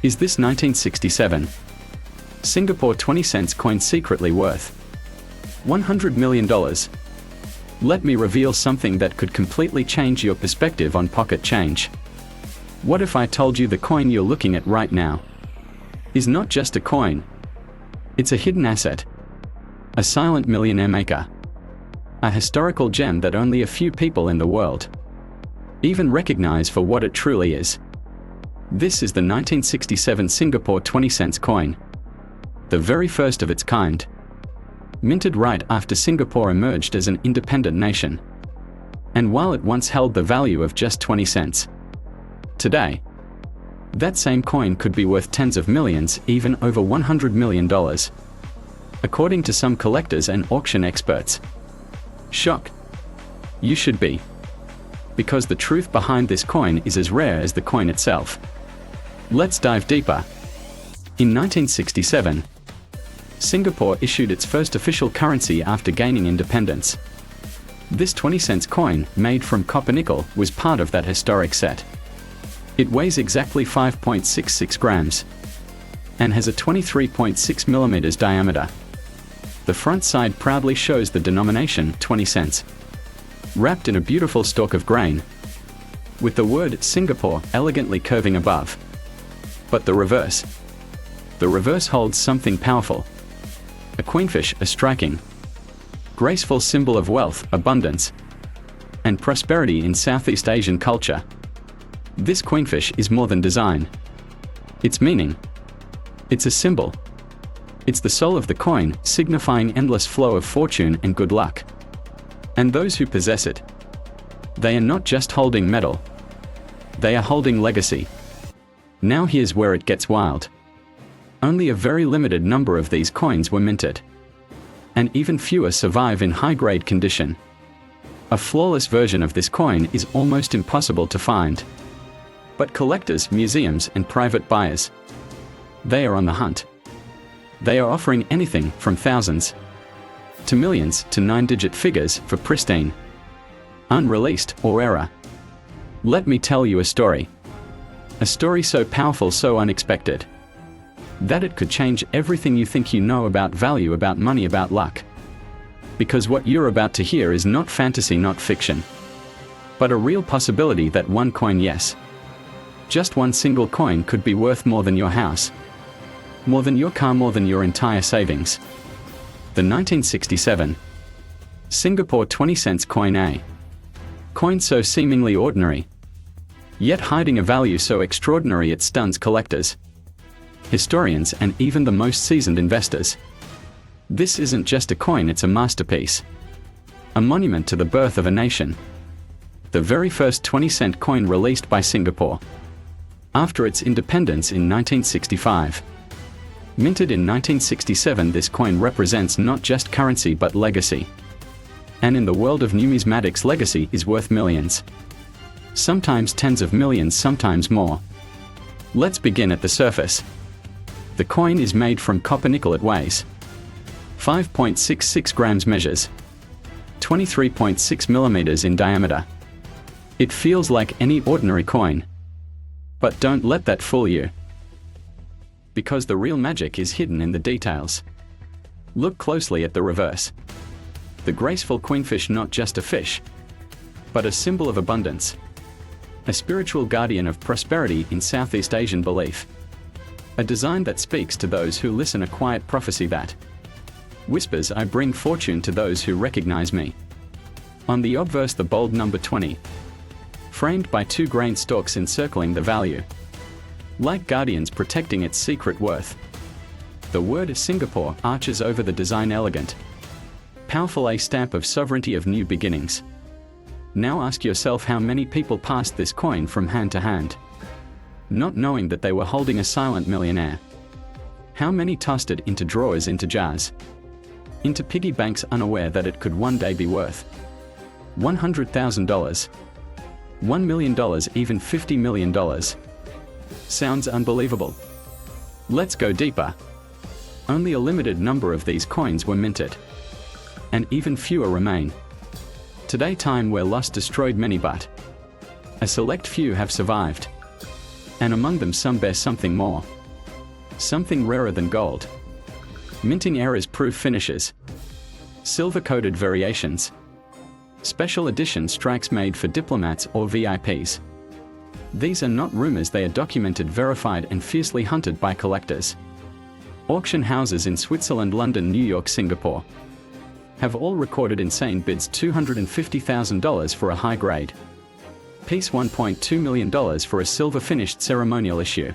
Is this 1967 Singapore 20 cents coin secretly worth $100 million? Let me reveal something that could completely change your perspective on pocket change. What if I told you the coin you're looking at right now is not just a coin? It's a hidden asset, a silent millionaire maker, a historical gem that only a few people in the world even recognize for what it truly is. This is the 1967 Singapore 20 cents coin, the very first of its kind, minted right after Singapore emerged as an independent nation. And while it once held the value of just 20 cents, today, that same coin could be worth tens of millions, even over $100 million, according to some collectors and auction experts. Shock? You should be. Because the truth behind this coin is as rare as the coin itself. Let's dive deeper. In 1967, Singapore issued its first official currency after gaining independence. This 20 cents coin, made from copper nickel, was part of that historic set. It weighs exactly 5.66 grams and has a 23.6 millimeters diameter. The front side proudly shows the denomination 20 cents, wrapped in a beautiful stalk of grain, with the word Singapore elegantly curving above. But the reverse holds something powerful. A queenfish, a striking, graceful symbol of wealth, abundance, and prosperity in Southeast Asian culture. This queenfish is more than design. It's meaning. It's a symbol. It's the soul of the coin, signifying endless flow of fortune and good luck. And those who possess it, they are not just holding metal, they are holding legacy. Now here's where it gets wild. Only a very limited number of these coins were minted, and even fewer survive in high-grade condition. A flawless version of this coin is almost impossible to find. But collectors, museums, and private buyers, they are on the hunt. They are offering anything from thousands to millions to 9-digit figures for pristine, unreleased, or error. Let me tell you a story. A story so powerful, so unexpected, that it could change everything you think you know about value, about money, about luck. Because what you're about to hear is not fantasy, not fiction, but a real possibility that one coin, yes, just one single coin, could be worth more than your house, more than your car, more than your entire savings. The 1967 Singapore 20 cents coin, a coin so seemingly ordinary, yet hiding a value so extraordinary it stuns collectors, historians, and even the most seasoned investors. This isn't just a coin, it's a masterpiece, a monument to the birth of a nation. The very first 20-cent coin released by Singapore after its independence in 1965. Minted in 1967, this coin represents not just currency but legacy. And in the world of numismatics, legacy is worth millions. Sometimes tens of millions, sometimes more. Let's begin at the surface. The coin is made from copper nickel. It weighs 5.66 grams, measures 23.6 millimeters in diameter. It feels like any ordinary coin. But don't let that fool you, because the real magic is hidden in the details. Look closely at the reverse. The graceful queenfish, not just a fish, but a symbol of abundance, a spiritual guardian of prosperity in Southeast Asian belief. A design that speaks to those who listen, a quiet prophecy that whispers, I bring fortune to those who recognize me. On the obverse, the bold number 20, framed by 2 grain stalks encircling the value, like guardians protecting its secret worth. The word Singapore arches over the design, elegant, powerful, a stamp of sovereignty, of new beginnings. Now ask yourself how many people passed this coin from hand to hand, not knowing that they were holding a silent millionaire. How many tossed it into drawers, into jars, into piggy banks, unaware that it could one day be worth $100,000, $1 million, even $50 million. Sounds unbelievable. Let's go deeper. Only a limited number of these coins were minted, and even fewer remain. Today, time were lost, destroyed many, but a select few have survived. And among them some bear something more. Something rarer than gold. Minting errors-proof finishes. Silver-coated variations. Special edition strikes made for diplomats or VIPs. These are not rumors, they are documented, verified and fiercely hunted by collectors. Auction houses in Switzerland, London, New York, Singapore have all recorded insane bids. $250,000 for a high-grade piece, $1.2 million for a silver-finished ceremonial issue.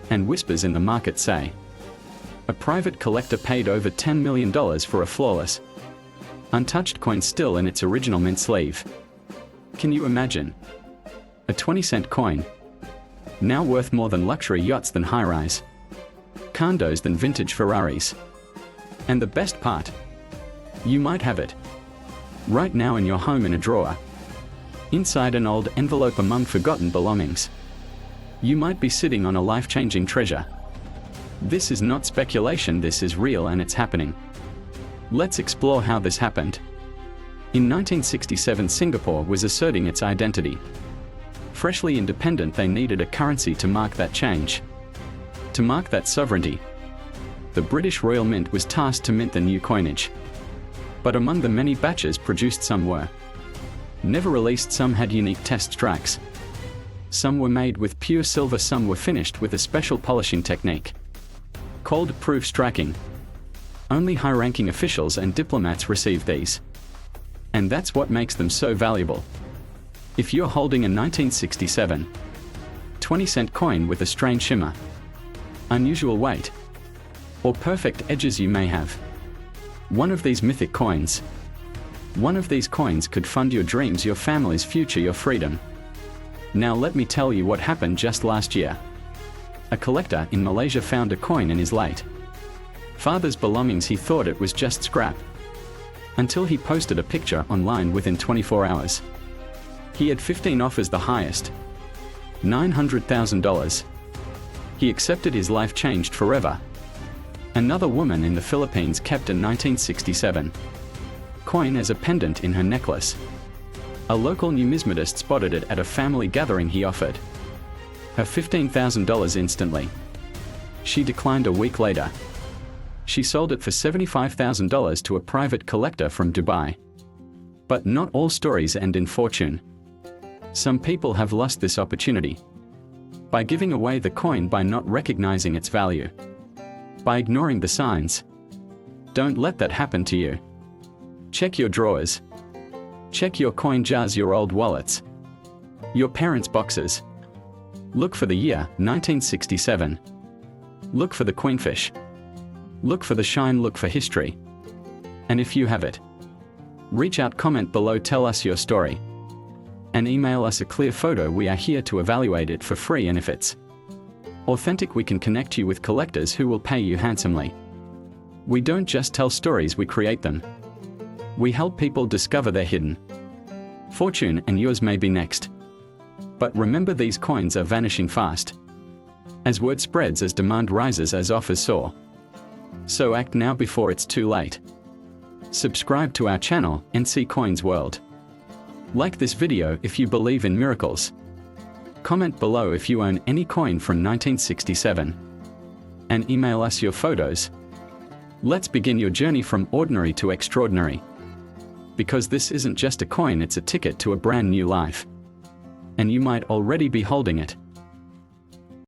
And whispers in the market say a private collector paid over $10 million for a flawless, untouched coin still in its original mint sleeve. Can you imagine? A 20-cent coin, now worth more than luxury yachts, than high-rise condos, than vintage Ferraris. And the best part? You might have it right now in your home in a drawer, inside an old envelope among forgotten belongings. You might be sitting on a life-changing treasure. This is not speculation, this is real and it's happening. Let's explore how this happened. In 1967, Singapore was asserting its identity. Freshly independent, they needed a currency to mark that change, to mark that sovereignty. The British Royal Mint was tasked to mint the new coinage. But among the many batches produced, some were never released, some had unique test strikes. Some were made with pure silver, some were finished with a special polishing technique called proof striking. Only high-ranking officials and diplomats received these. And that's what makes them so valuable. If you're holding a 1967 20-cent coin with a strange shimmer, unusual weight, or perfect edges, you may have one of these mythic coins. One of these coins could fund your dreams, your family's future, your freedom. Now let me tell you what happened just last year. A collector in Malaysia found a coin in his late father's belongings. He thought it was just scrap, until he posted a picture online. Within 24 hours, he had 15 offers, the highest $900,000. He accepted, his life changed forever. Another woman in the Philippines kept a 1967 coin as a pendant in her necklace. A local numismatist spotted it at a family gathering. He offered her $15,000 instantly. She declined a week later. She sold it for $75,000 to a private collector from Dubai. But not all stories end in fortune. Some people have lost this opportunity by giving away the coin, by not recognizing its value, by ignoring the signs. Don't let that happen to you. Check your drawers. Check your coin jars, your old wallets, your parents' boxes. Look for the year 1967. Look for the queenfish. Look for the shine, look for history. And if you have it, reach out, comment below, tell us your story, and email us a clear photo. We are here to evaluate it for free, and if it's authentic, we can connect you with collectors who will pay you handsomely. We don't just tell stories, we create them. We help people discover their hidden fortune, and yours may be next. But remember, these coins are vanishing fast, as word spreads, as demand rises, as offers soar. So act now before it's too late. Subscribe to our channel, NC Coins World. Like this video if you believe in miracles. Comment below if you own any coin from 1967. And email us your photos. Let's begin your journey from ordinary to extraordinary. Because this isn't just a coin, it's a ticket to a brand new life. And you might already be holding it.